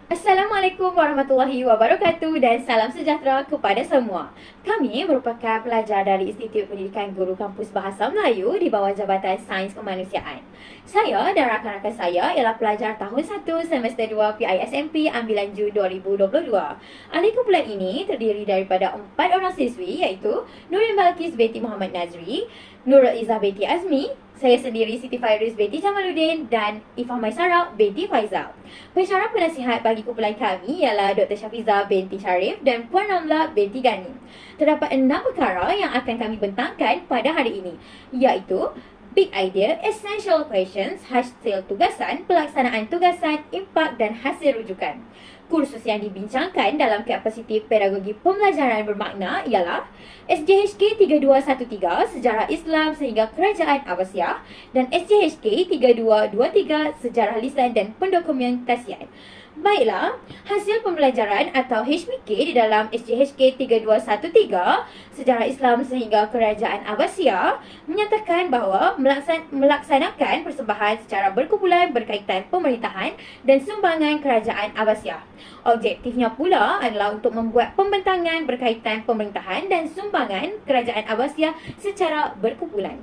Assalamualaikum warahmatullahi wabarakatuh dan salam sejahtera kepada semua. Kami merupakan pelajar dari Institut Pendidikan Guru Kampus Bahasa Melayu di bawah Jabatan Sains Kemanusiaan. Saya dan rakan-rakan saya ialah pelajar tahun 1 semester 2 PISMP ambilan Jun 2022. Ahli kumpulan ini terdiri daripada 4 orang siswi iaitu Nurin Balkis binti Muhammad Nazri, Nurul Izzah binti Azmi, saya sendiri Siti Fairuz binti Jamaluddin dan Ifah Maisara binti Faizal. Pensyarah penasihat bagi kumpulan kami ialah Dr. Syafiza binti Syarif dan Puan Ramla binti Gani. Terdapat 6 perkara yang akan kami bentangkan pada hari ini, iaitu Big Idea, Essential Questions, hasil tugasan, pelaksanaan tugasan, impak dan hasil rujukan. Kursus yang dibincangkan dalam kapasiti pedagogi pembelajaran bermakna ialah SJHK 3213 Sejarah Islam sehingga Kerajaan Abbasiyah dan SJHK 3223 Sejarah Lisan dan Pendokumentasian. Baiklah, hasil pembelajaran atau HPK di dalam SJHK 3213 Sejarah Islam sehingga Kerajaan Abbasiyah menyatakan bahawa melaksanakan persembahan secara berkumpulan berkaitan pemerintahan dan sumbangan Kerajaan Abbasiyah. Objektifnya pula adalah untuk membuat pembentangan berkaitan pemerintahan dan sumbangan Kerajaan Abbasiyah secara berkumpulan.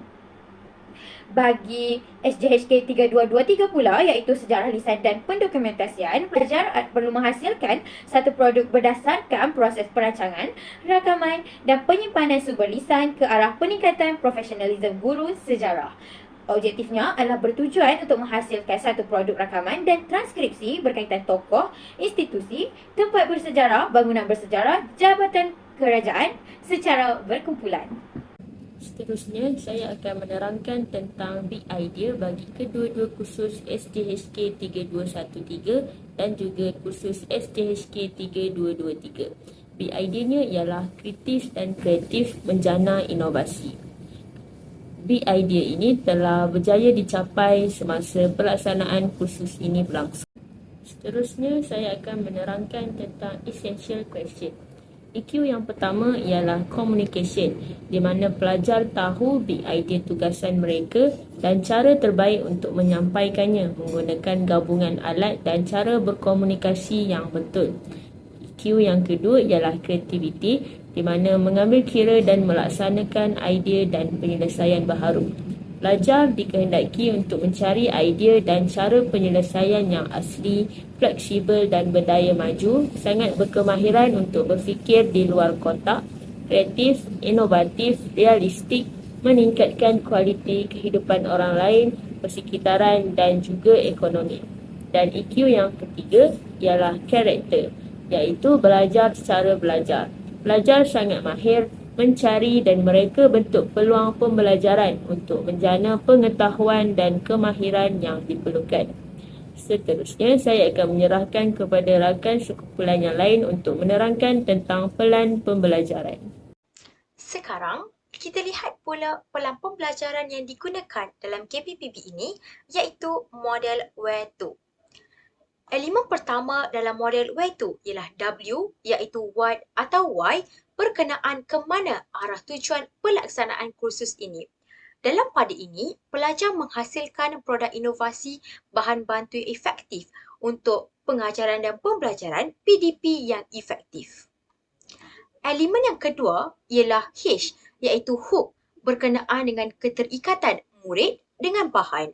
Bagi SJHK 3223 pula iaitu Sejarah Lisan dan Pendokumentasian, pelajar perlu menghasilkan satu produk berdasarkan proses perancangan, rakaman dan penyimpanan sumber lisan ke arah peningkatan profesionalisme guru sejarah. Objektifnya adalah bertujuan untuk menghasilkan satu produk rakaman dan transkripsi berkaitan tokoh, institusi, tempat bersejarah, bangunan bersejarah, jabatan kerajaan secara berkumpulan. Seterusnya, saya akan menerangkan tentang Big Idea bagi kedua-dua kursus SJHK 3213 dan juga kursus SJHK 3223. Big Idea-nya ialah kritis dan kreatif menjana inovasi. Big Idea ini telah berjaya dicapai semasa pelaksanaan kursus ini berlangsung. Seterusnya, saya akan menerangkan tentang Essential Question. EQ yang pertama ialah communication, di mana pelajar tahu big idea tugasan mereka dan cara terbaik untuk menyampaikannya menggunakan gabungan alat dan cara berkomunikasi yang betul. EQ yang kedua ialah creativity, di mana mengambil kira dan melaksanakan idea dan penyelesaian baharu. Pelajar dikehendaki untuk mencari idea dan cara penyelesaian yang asli, fleksibel dan berdaya maju, sangat berkemahiran untuk berfikir di luar kotak, kreatif, inovatif, realistik, meningkatkan kualiti kehidupan orang lain, persekitaran dan juga ekonomi. Dan EQ yang ketiga ialah karakter, iaitu belajar secara belajar. Pelajar sangat mahir mencari dan mereka bentuk peluang pembelajaran untuk menjana pengetahuan dan kemahiran yang diperlukan. Seterusnya, saya akan menyerahkan kepada rakan sekumpulan yang lain untuk menerangkan tentang pelan pembelajaran. Sekarang, kita lihat pula pelan pembelajaran yang digunakan dalam KPPB ini iaitu model Where To. Elemen pertama dalam model Where To ialah W iaitu what atau why berkenaan ke mana arah tujuan pelaksanaan kursus ini. Dalam pada ini, pelajar menghasilkan produk inovasi bahan bantu efektif untuk pengajaran dan pembelajaran PDP yang efektif. Elemen yang kedua ialah H iaitu hook berkenaan dengan keterikatan murid dengan bahan.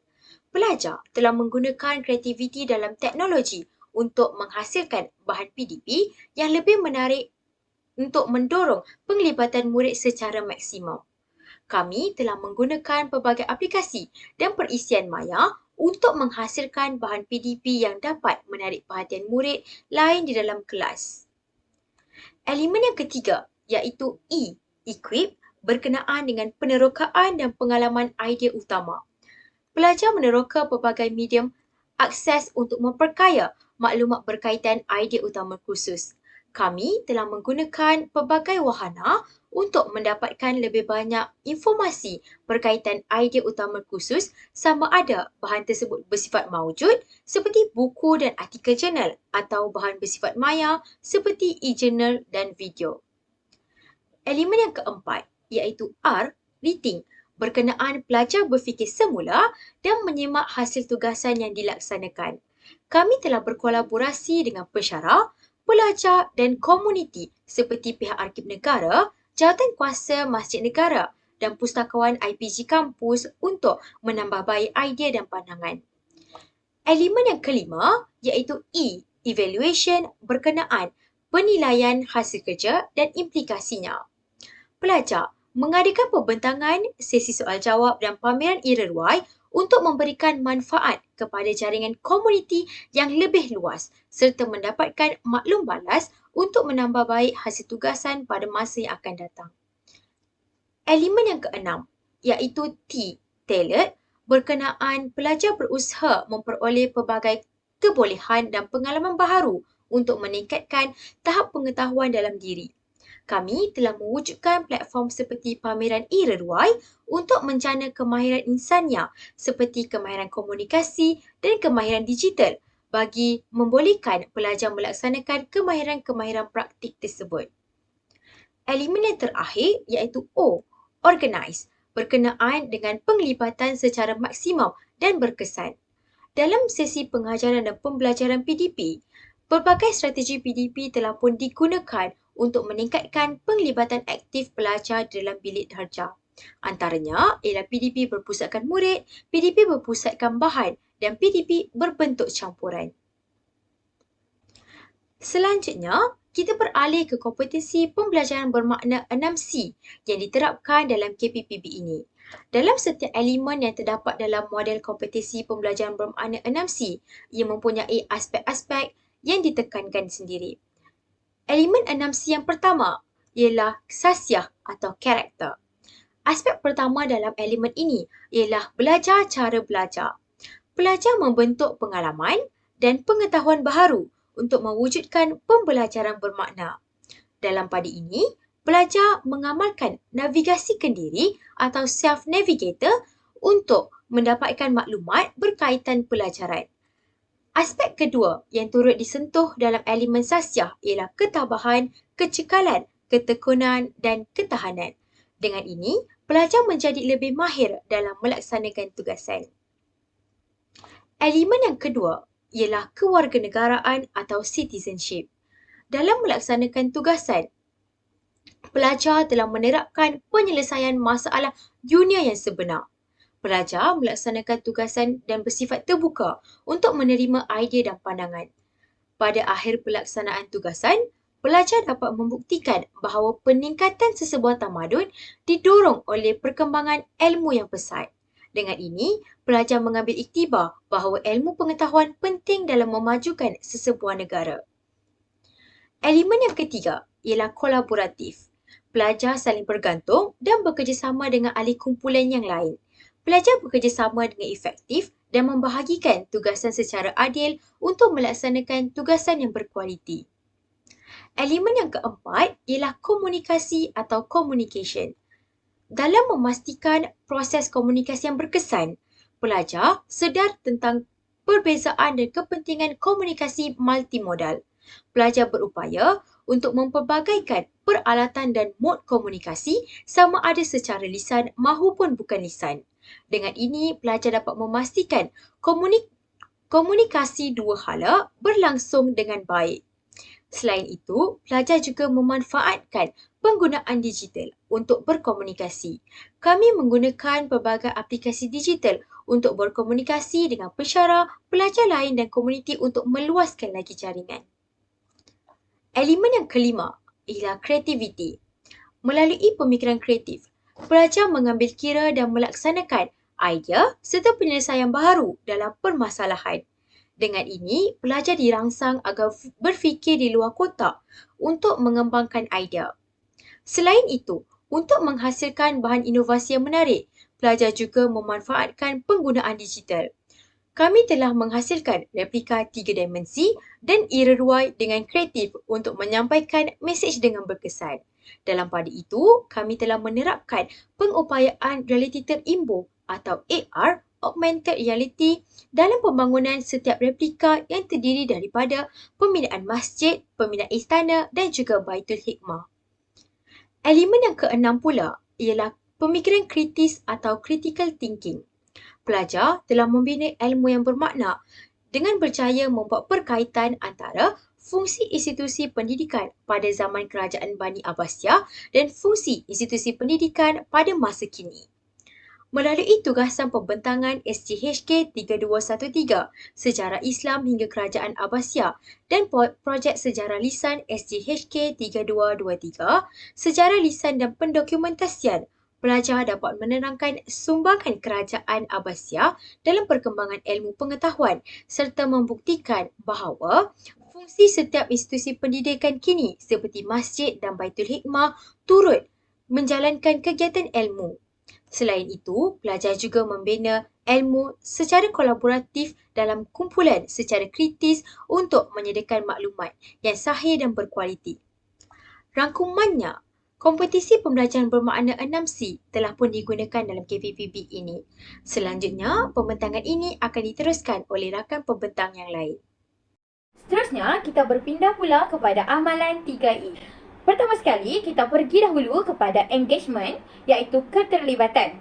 Pelajar telah menggunakan kreativiti dalam teknologi untuk menghasilkan bahan PDP yang lebih menarik untuk mendorong penglibatan murid secara maksimum. Kami telah menggunakan pelbagai aplikasi dan perisian maya untuk menghasilkan bahan PDP yang dapat menarik perhatian murid lain di dalam kelas. Elemen yang ketiga iaitu E, equip, berkenaan dengan penerokaan dan pengalaman idea utama. Pelajar meneroka pelbagai medium akses untuk memperkaya maklumat berkaitan idea utama kursus. Kami telah menggunakan pelbagai wahana untuk mendapatkan lebih banyak informasi berkaitan idea utama kursus sama ada bahan tersebut bersifat maujud seperti buku dan artikel jurnal atau bahan bersifat maya seperti e-journal dan video. Elemen yang keempat iaitu R, reading, berkenaan pelajar berfikir semula dan menyimak hasil tugasan yang dilaksanakan. kami telah berkolaborasi dengan pensyarah, pelajar dan komuniti seperti pihak Arkib Negara, Jawatankuasa Masjid Negara dan Pustakawan IPG Kampus untuk menambah baik idea dan pandangan. Elemen yang kelima iaitu E, evaluation berkenaan penilaian hasil kerja dan implikasinya. Pelajar mengadakan pembentangan, sesi soal jawab dan pameran e-reruai untuk memberikan manfaat kepada jaringan komuniti yang lebih luas serta mendapatkan maklum balas untuk menambah baik hasil tugasan pada masa yang akan datang. Elemen yang keenam iaitu T, tailored, berkenaan pelajar berusaha memperoleh pelbagai kebolehan dan pengalaman baharu untuk meningkatkan tahap pengetahuan dalam diri. Kami telah mewujudkan platform seperti pameran e-reruai untuk menjana kemahiran insania seperti kemahiran komunikasi dan kemahiran digital bagi membolehkan pelajar melaksanakan kemahiran-kemahiran praktik tersebut. Elemen yang terakhir iaitu O, organize, berkenaan dengan penglibatan secara maksimum dan berkesan. Dalam sesi pengajaran dan pembelajaran PDP, pelbagai strategi PDP telah pun digunakan untuk meningkatkan penglibatan aktif pelajar dalam bilik darjah. Antaranya ialah PDP berpusatkan murid, PDP berpusatkan bahan dan PDP berbentuk campuran. Selanjutnya, kita beralih ke kompetensi pembelajaran bermakna 6C yang diterapkan dalam KPPB ini. Dalam setiap elemen yang terdapat dalam model kompetensi pembelajaran bermakna 6C, ia mempunyai aspek-aspek yang ditekankan sendiri. Elemen 6C yang pertama ialah sasiah atau karakter. Aspek pertama dalam elemen ini ialah belajar cara belajar. Pelajar membentuk pengalaman dan pengetahuan baharu untuk mewujudkan pembelajaran bermakna. Dalam pada ini, pelajar mengamalkan navigasi kendiri atau self-navigator untuk mendapatkan maklumat berkaitan pelajaran. Aspek kedua yang turut disentuh dalam elemen sasiah ialah ketabahan, kecekalan, ketekunan dan ketahanan. Dengan ini, pelajar menjadi lebih mahir dalam melaksanakan tugasan. Elemen yang kedua ialah kewarganegaraan atau citizenship. Dalam melaksanakan tugasan, pelajar telah menerapkan penyelesaian masalah dunia yang sebenar. Pelajar melaksanakan tugasan dan bersifat terbuka untuk menerima idea dan pandangan. Pada akhir pelaksanaan tugasan, pelajar dapat membuktikan bahawa peningkatan sesebuah tamadun didorong oleh perkembangan ilmu yang pesat. Dengan ini, pelajar mengambil iktibar bahawa ilmu pengetahuan penting dalam memajukan sesebuah negara. Elemen yang ketiga ialah kolaboratif. Pelajar saling bergantung dan bekerjasama dengan ahli kumpulan yang lain. Pelajar bekerjasama dengan efektif dan membahagikan tugasan secara adil untuk melaksanakan tugasan yang berkualiti. Elemen yang keempat ialah komunikasi atau communication. Dalam memastikan proses komunikasi yang berkesan, pelajar sedar tentang perbezaan dan kepentingan komunikasi multimodal. Pelajar berupaya untuk mempelbagaikan peralatan dan mod komunikasi sama ada secara lisan maupun bukan lisan. Dengan ini, pelajar dapat memastikan komunikasi dua hala berlangsung dengan baik. Selain itu, pelajar juga memanfaatkan penggunaan digital untuk berkomunikasi. Kami menggunakan pelbagai aplikasi digital untuk berkomunikasi dengan pensyarah, pelajar lain dan komuniti untuk meluaskan lagi jaringan. Elemen yang kelima ialah kreativiti. Melalui pemikiran kreatif, pelajar mengambil kira dan melaksanakan idea serta penyelesaian baharu dalam permasalahan. Dengan ini, pelajar dirangsang agar berfikir di luar kotak untuk mengembangkan idea. Selain itu, untuk menghasilkan bahan inovasi yang menarik, pelajar juga memanfaatkan penggunaan digital. Kami telah menghasilkan replika 3 dimensi dan e-reruai dengan kreatif untuk menyampaikan mesej dengan berkesan. Dalam pada itu, kami telah menerapkan pengupayaan realiti terimbul atau AR, augmented reality, dalam pembangunan setiap replika yang terdiri daripada pembinaan masjid, pembinaan istana dan juga Baitul Hikmah. Elemen yang keenam pula ialah pemikiran kritis atau critical thinking. Pelajar telah membina ilmu yang bermakna dengan berjaya membuat perkaitan antara fungsi institusi pendidikan pada zaman kerajaan Bani Abbasiyah dan fungsi institusi pendidikan pada masa kini. Melalui tugasan pembentangan SJHK 3213, Sejarah Islam hingga Kerajaan Abbasiyah dan projek Sejarah Lisan SJHK 3223, Sejarah Lisan dan Pendokumentasian, pelajar dapat menerangkan sumbangan Kerajaan Abbasiyah dalam perkembangan ilmu pengetahuan serta membuktikan bahawa fungsi setiap institusi pendidikan kini seperti masjid dan Baitul Hikmah turut menjalankan kegiatan ilmu. Selain itu, pelajar juga membina ilmu secara kolaboratif dalam kumpulan secara kritis untuk menyediakan maklumat yang sahih dan berkualiti. Rangkumannya, kompetisi pembelajaran bermakna 6C telah pun digunakan dalam KPPB ini. Selanjutnya, pembentangan ini akan diteruskan oleh rakan pembentang yang lain. Seterusnya, kita berpindah pula kepada amalan 3E. Pertama sekali, kita pergi dahulu kepada engagement, iaitu keterlibatan.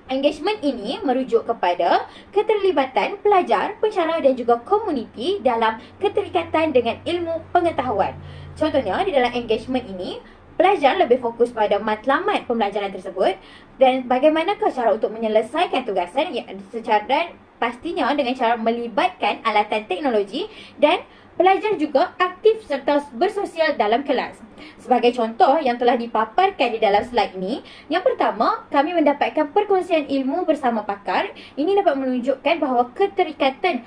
Engagement ini merujuk kepada keterlibatan pelajar, pensyarah dan juga komuniti dalam keterikatan dengan ilmu pengetahuan. Contohnya, di dalam engagement ini, pelajar lebih fokus pada matlamat pembelajaran tersebut dan bagaimanakah cara untuk menyelesaikan tugasan secara pastinya dengan cara melibatkan alatan teknologi dan pelajar juga aktif serta bersosial dalam kelas. Sebagai contoh yang telah dipaparkan di dalam slide ini, yang pertama, kami mendapatkan perkongsian ilmu bersama pakar. Ini dapat menunjukkan bahawa keterikatan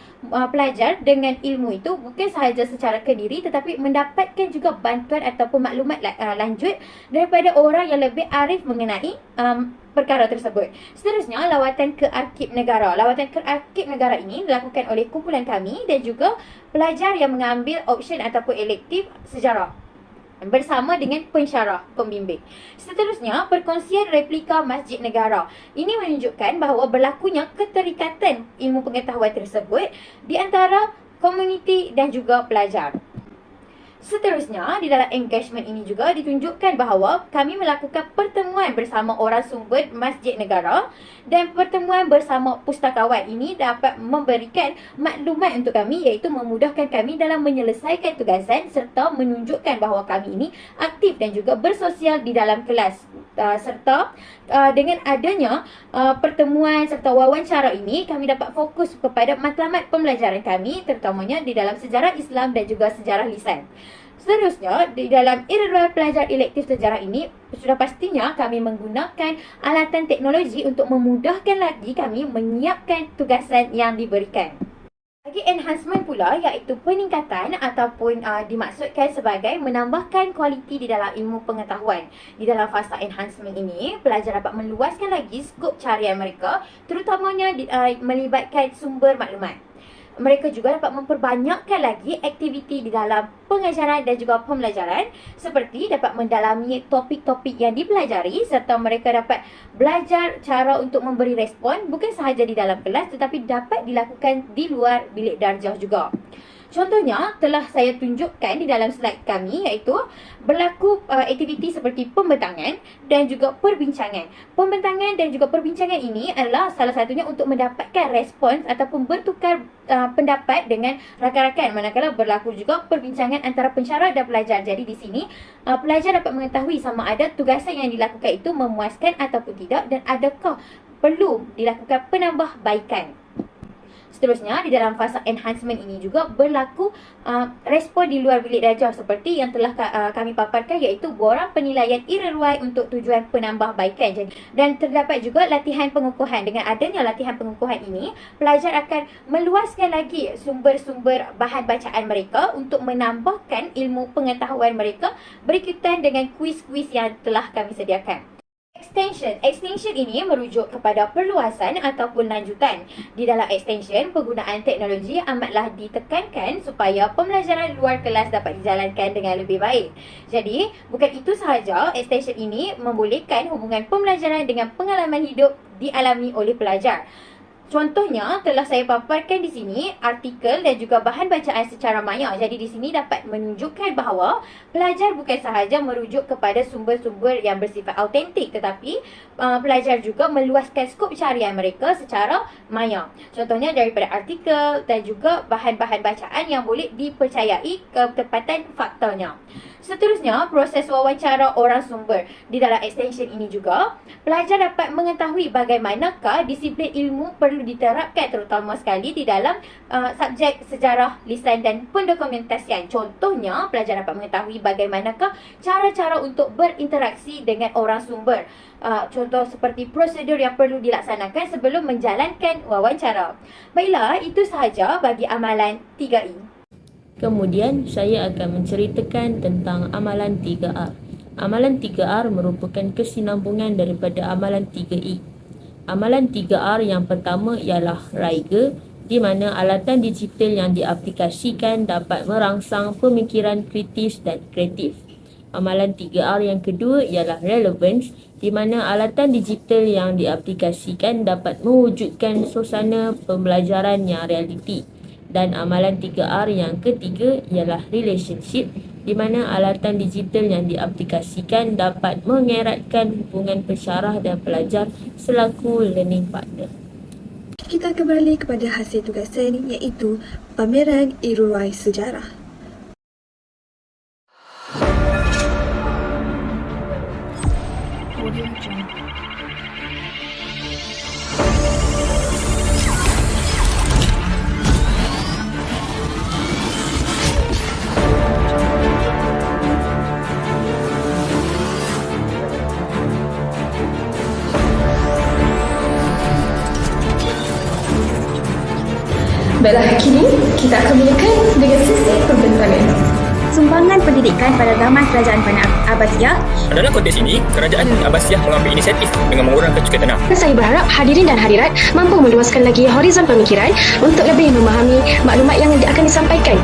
pelajar dengan ilmu itu bukan sahaja secara kendiri tetapi mendapatkan juga bantuan ataupun maklumat lanjut daripada orang yang lebih arif mengenai perkara tersebut. Seterusnya, lawatan ke Arkib Negara. Lawatan ke Arkib Negara ini dilakukan oleh kumpulan kami dan juga pelajar yang mengambil option ataupun elektif sejarah bersama dengan pensyarah pembimbing. Seterusnya, perkongsian replika Masjid Negara. Ini menunjukkan bahawa berlakunya keterikatan ilmu pengetahuan tersebut di antara komuniti dan juga pelajar. Seterusnya, di dalam engagement ini juga ditunjukkan bahawa kami melakukan pertemuan bersama orang sumber Masjid Negara dan pertemuan bersama pustakawan ini dapat memberikan maklumat untuk kami iaitu memudahkan kami dalam menyelesaikan tugasan serta menunjukkan bahawa kami ini aktif dan juga bersosial di dalam kelas. Serta dengan adanya pertemuan serta wawancara ini, kami dapat fokus kepada matlamat pembelajaran kami terutamanya di dalam sejarah Islam dan juga sejarah lisan. Seterusnya, di dalam irregular pelajar elektif sejarah ini, sudah pastinya kami menggunakan alatan teknologi untuk memudahkan lagi kami menyiapkan tugasan yang diberikan. Lagi enhancement pula iaitu peningkatan ataupun dimaksudkan sebagai menambahkan kualiti di dalam ilmu pengetahuan. Di dalam fasa enhancement ini, pelajar dapat meluaskan lagi skop carian mereka terutamanya melibatkan sumber maklumat. Mereka juga dapat memperbanyakkan lagi aktiviti di dalam pengajaran dan juga pembelajaran seperti dapat mendalami topik-topik yang dipelajari serta mereka dapat belajar cara untuk memberi respon bukan sahaja di dalam kelas tetapi dapat dilakukan di luar bilik darjah juga. Contohnya telah saya tunjukkan di dalam slide kami iaitu berlaku aktiviti seperti pembentangan dan juga perbincangan. Pembentangan dan juga perbincangan ini adalah salah satunya untuk mendapatkan respons ataupun bertukar pendapat dengan rakan-rakan manakala berlaku juga perbincangan antara pensyarah dan pelajar. Jadi di sini pelajar dapat mengetahui sama ada tugasan yang dilakukan itu memuaskan ataupun tidak dan adakah perlu dilakukan penambahbaikan. Seterusnya, di dalam fasa enhancement ini juga berlaku respon di luar bilik darjah seperti yang telah kami paparkan iaitu borang penilaian irregular untuk tujuan penambahbaikan. Dan terdapat juga latihan pengukuhan. Dengan adanya latihan pengukuhan ini, pelajar akan meluaskan lagi sumber-sumber bahan bacaan mereka untuk menambahkan ilmu pengetahuan mereka berikutan dengan kuis-kuis yang telah kami sediakan. Extension ini merujuk kepada perluasan ataupun lanjutan. Di dalam extension, penggunaan teknologi amatlah ditekankan supaya pembelajaran luar kelas dapat dijalankan dengan lebih baik. Jadi, bukan itu sahaja, extension ini membolehkan hubungan pembelajaran dengan pengalaman hidup dialami oleh pelajar. Contohnya telah saya paparkan di sini artikel dan juga bahan bacaan secara maya. Jadi di sini dapat menunjukkan bahawa pelajar bukan sahaja merujuk kepada sumber-sumber yang bersifat autentik, tetapi pelajar juga meluaskan skop carian mereka secara maya. Contohnya daripada artikel dan juga bahan-bahan bacaan yang boleh dipercayai ketepatan faktanya. Seterusnya, proses wawancara orang sumber. Di dalam extension ini juga, pelajar dapat mengetahui bagaimanakah disiplin ilmu perlu diterapkan, terutama sekali di dalam subjek sejarah, lisan dan pendokumentasian. Contohnya, pelajar dapat mengetahui bagaimanakah cara-cara untuk berinteraksi dengan orang sumber. Contoh seperti prosedur yang perlu dilaksanakan sebelum menjalankan wawancara. Baiklah, itu sahaja bagi amalan 3E. Kemudian saya akan menceritakan tentang amalan 3R. Amalan 3R merupakan kesinambungan daripada amalan 3E. Amalan 3R yang pertama ialah Raiga, di mana alatan digital yang diaplikasikan dapat merangsang pemikiran kritis dan kreatif. Amalan 3R yang kedua ialah Relevance, di mana alatan digital yang diaplikasikan dapat mewujudkan suasana pembelajaran yang realiti. Dan amalan 3R yang ketiga ialah Relationship, di mana alatan digital yang diaplikasikan dapat mengeratkan hubungan pensyarah dan pelajar selaku learning partner. Kita akan beralih kepada hasil tugasan iaitu pameran Irurai Sejarah. Baiklah, kini kita akan mulakan dengan sesi pembentangan. Sumbangan pendidikan pada zaman Kerajaan Bani Abbasiyah. Dalam konteks ini, Kerajaan Abbasiyah mengambil inisiatif dengan mengurangkan cukai tanah. Saya berharap hadirin dan hadirat mampu meluaskan lagi horizon pemikiran untuk lebih memahami maklumat yang akan disampaikan.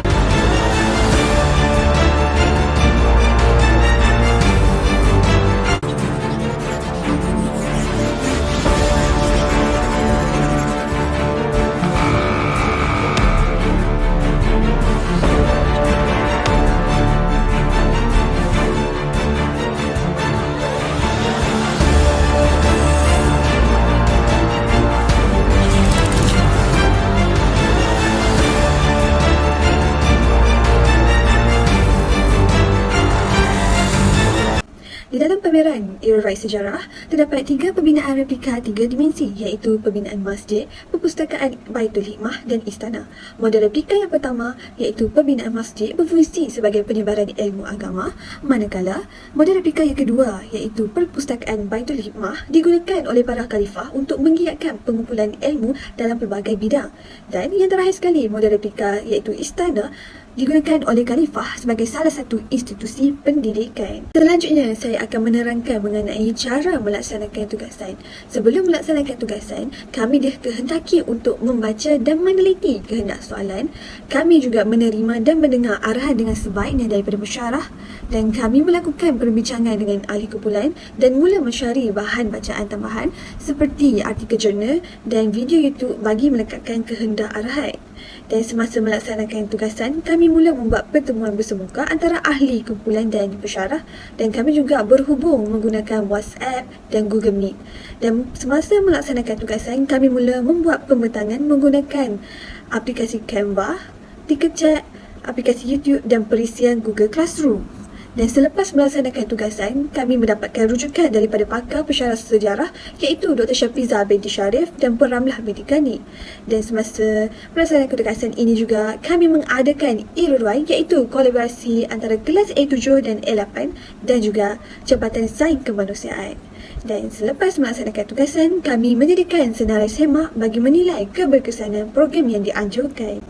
Di dalam pameran Irurai Sejarah, terdapat 3 pembinaan replika 3 dimensi iaitu pembinaan masjid, perpustakaan Baitul Hikmah dan istana. Model replika yang pertama iaitu pembinaan masjid berfungsi sebagai penyebaran ilmu agama, manakala model replika yang kedua iaitu perpustakaan Baitul Hikmah digunakan oleh para khalifah untuk menggiatkan pengumpulan ilmu dalam pelbagai bidang. Dan yang terakhir sekali, model replika iaitu istana digunakan oleh khalifah sebagai salah satu institusi pendidikan. Selanjutnya, saya akan menerangkan mengenai cara melaksanakan tugasan. Sebelum melaksanakan tugasan, kami dikehendaki untuk membaca dan meneliti kehendak soalan. Kami juga menerima dan mendengar arahan dengan sebaiknya daripada pensyarah, dan kami melakukan perbincangan dengan ahli kumpulan dan mula mencari bahan bacaan tambahan seperti artikel jurnal dan video YouTube bagi melekatkan kehendak arahan. Dan semasa melaksanakan tugasan, kami mula membuat pertemuan bersemuka antara ahli kumpulan dan pensyarah, dan kami juga berhubung menggunakan WhatsApp dan Google Meet. Dan semasa melaksanakan tugasan, kami mula membuat pembentangan menggunakan aplikasi Canva, TikTok, aplikasi YouTube dan perisian Google Classroom. Dan selepas melaksanakan tugasan, kami mendapatkan rujukan daripada pakar pensyarah sejarah iaitu Dr. Syafiza binti Sharif dan Puan Ramlah binti Kani. Dan semasa melaksanakan tugasan ini juga, kami mengadakan Irurai iaitu kolaborasi antara kelas A7 dan A8 dan juga Jabatan Sains Kemanusiaan. Dan selepas melaksanakan tugasan, kami menyediakan senarai semak bagi menilai keberkesanan program yang dianjurkan.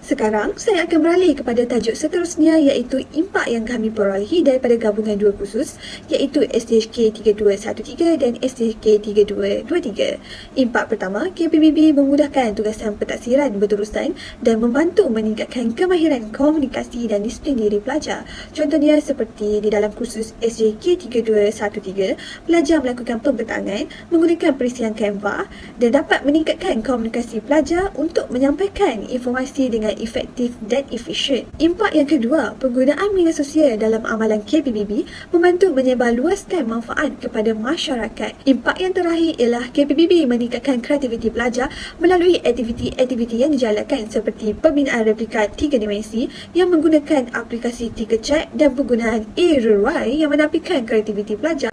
Sekarang, saya akan beralih kepada tajuk seterusnya iaitu impak yang kami perolehi daripada gabungan dua kursus iaitu STHK 3213 dan STHK 3223. Impak pertama, KPBB memudahkan tugasan pentaksiran berterusan dan membantu meningkatkan kemahiran komunikasi dan disiplin diri pelajar. Contohnya seperti di dalam kursus SJK 3213, pelajar melakukan pembentangan menggunakan perisian Canva dan dapat meningkatkan komunikasi pelajar untuk menyampaikan informasi dengan efektif dan efisien. Impak yang kedua, penggunaan media sosial dalam amalan KPBB membantu menyebarluaskan manfaat kepada masyarakat. Impak yang terakhir ialah KPBB meningkatkan kreativiti pelajar melalui aktiviti-aktiviti yang dijalankan seperti pembinaan replika 3 dimensi yang menggunakan aplikasi Tinkercad dan penggunaan e-Rurai yang menampilkan kreativiti pelajar.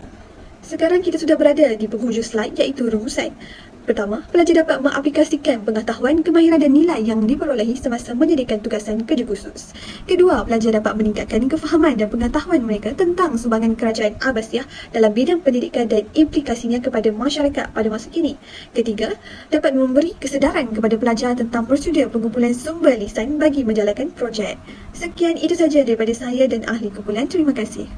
Sekarang kita sudah berada di penghujung slide iaitu rumusan. Pertama, pelajar dapat mengaplikasikan pengetahuan, kemahiran dan nilai yang diperolehi semasa menyediakan tugasan kerja khusus. Kedua, pelajar dapat meningkatkan kefahaman dan pengetahuan mereka tentang sumbangan kerajaan Abbasiyah dalam bidang pendidikan dan implikasinya kepada masyarakat pada masa kini. Ketiga, dapat memberi kesedaran kepada pelajar tentang prosedur pengumpulan sumber lisan bagi menjalankan projek. Sekian itu saja daripada saya dan ahli kumpulan. Terima kasih.